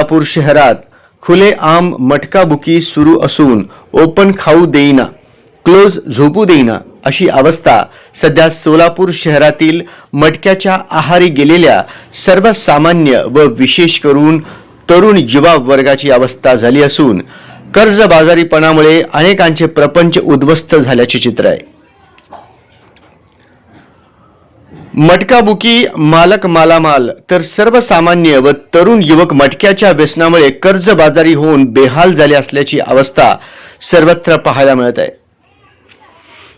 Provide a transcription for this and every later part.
सोलापूर शहरात खुलेआम मटकाबुकी सुरू असून ओपन खाऊ देईना, क्लोज झोपू देईना अशी अवस्था सध्या सोलापूर शहरातील मटक्याच्या आहारी गेलेल्या सर्वसामान्य व विशेष करून तरुण युवा वर्गाची अवस्था झाली असून कर्जबाजारीपणामुळे अनेकांचे प्रपंच उद्ध्वस्त झाल्याचे चित्र आहे. मटकाबुकी मालक मालामाल तर सर्वसामान्य व तरुण युवक मटक्याच्या व्यसनामुळे कर्जबाजारी होऊन बेहाल झाले असल्याची अवस्था सर्वत्र पाहायला मिळत आहे.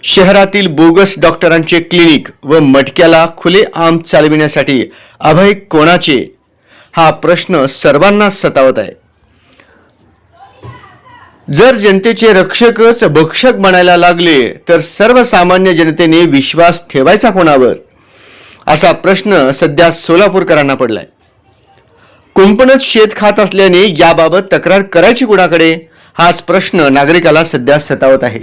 शहरातील बोगस डॉक्टरांचे क्लिनिक व मटक्याला खुलेआम चालविण्यासाठी अभय कोणाचे हा प्रश्न सर्वांना सतावत आहे. जर जनतेचे रक्षकच भक्षक बनायला लागले तर सर्वसामान्य जनतेने विश्वास ठेवायचा कोणावर असा प्रश्न सध्या सोलापूरकरांना पडलाय. कुंपणच शेत खात असल्याने याबाबत तक्रार करायची कुणाकडे हाच प्रश्न नागरिकाला सध्या सतावत आहे.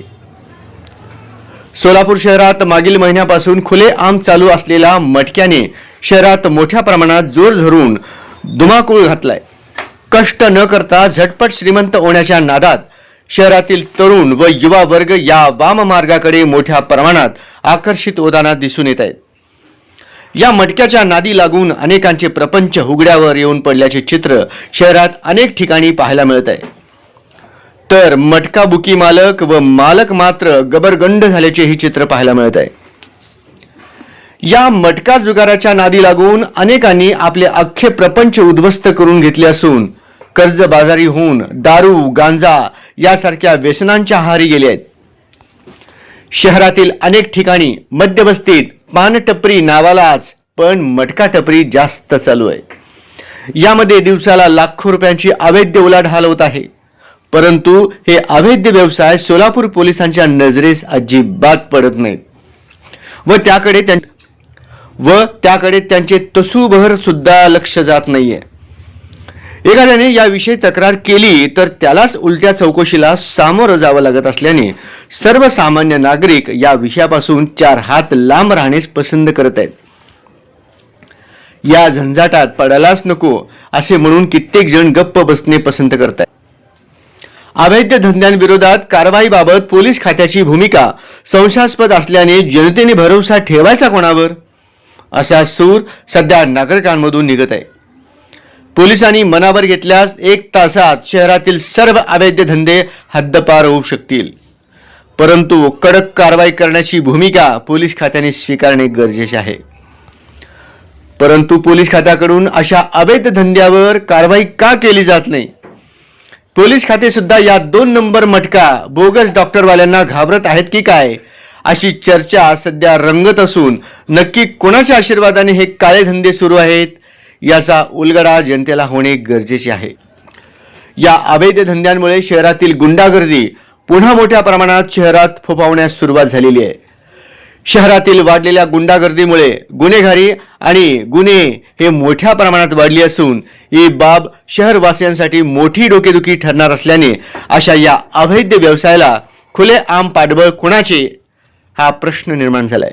सोलापूर शहरात मागील महिन्यापासून खुलेआम चालू असलेल्या मटक्याने शहरात मोठ्या प्रमाणात जोर धरून धुमाकूळ घातलाय. कष्ट न करता झटपट श्रीमंत होण्याच्या नादात शहरातील तरुण व युवा वर्ग या वाम मार्गाकडे मोठ्या प्रमाणात आकर्षित होताना दिसून येत आहेत. या मटक्याच्या नादी लागून अनेकांचे प्रपंच उघड्यावर येऊन पडल्याचे चित्र शहरात अनेक ठिकाणी पाहायला मिळत आहे. तर मटकाबुकी मालक व मालक मात्र गबरगंड झाल्याचे ही चित्र पाहायला मिळत आहे. या मटका जुगाराच्या नादी लागून अनेकांनी आपले अख्खे प्रपंच उद्ध्वस्त करून घेतले असून कर्जबाजारी होऊन दारू गांजा यासारख्या व्यसनांच्या आहारी गेले आहेत. शहरातील अनेक ठिकाणी मध्यवस्तीत पानटपरी नावालाच पण मटका टपरी जास्त चालू आहे. यामध्ये दिवसाला लाखो रुपयांची अवैध उलाढाल होत आहे. परंतु हे अवैध व्यवसाय सोलापूर पोलिसांच्या नजरेस अजिबात पडत नाहीत व त्याकडे त्यांचे तसूभर सुद्धा लक्ष जात नाहीये. एखाद्याने याविषयी तक्रार केली तर त्यालाच उलट्या चौकशीला सामोरं जावं लागत असल्याने सर्वसामान्य नागरिक या विषयापासून 4 हात लांब राहणेच पसंत करत आहेत. या झंझाटात पडायलाच नको असे म्हणून कित्येक जण गप्प बसणे पसंत करत आहेत. अवैध धंद्यांविरोधात कारवाईबाबत पोलीस खात्याची भूमिका संशयास्पद असल्याने जनतेने भरोसा ठेवायचा कोणावर असा सूर सध्या नागरिकांमधून निघत आहे. पोलिसांनी मनावर घेतल्यास 1 तासात शहरातील सर्व अवैध धंदे हद्दपार होऊ शकतील. परंतु कडक कारवाई करण्याची भूमिका पोलीस खात्याने स्वीकारणे गरजेचे आहे. परंतु पोलीस खात्याकडून अशा अवैध धंद्यावर कारवाई का केली जात नाही? पोलीस खाते सुद्धा या 2 नंबर मटका बोगस डॉक्टरवाल्यांना घाबरत आहेत की काय अशी चर्चा सध्या रंगत असून नक्की कोणाच्या आशीर्वादाने हे काळे धंदे सुरू आहेत याचा उलगडा जनतेला होणे गरजेचे आहे. या अवैध धंद्यांमुळे शहरातील गुंडागर्दी पुन्हा मोठ्या प्रमाणात शहरात फोफावण्यास सुरुवात झालेली आहे. शहरातील वाढलेल्या गुंडागर्दीमुळे गुन्हेगारी आणि गुन्हे हे मोठ्या प्रमाणात वाढली असून ही बाब शहरवासियांसाठी मोठी डोकेदुखी ठरणार असल्याने अशा या अवैध व्यवसायाला खुलेआम पाठबळ कोणाचे हा प्रश्न निर्माण झालाय.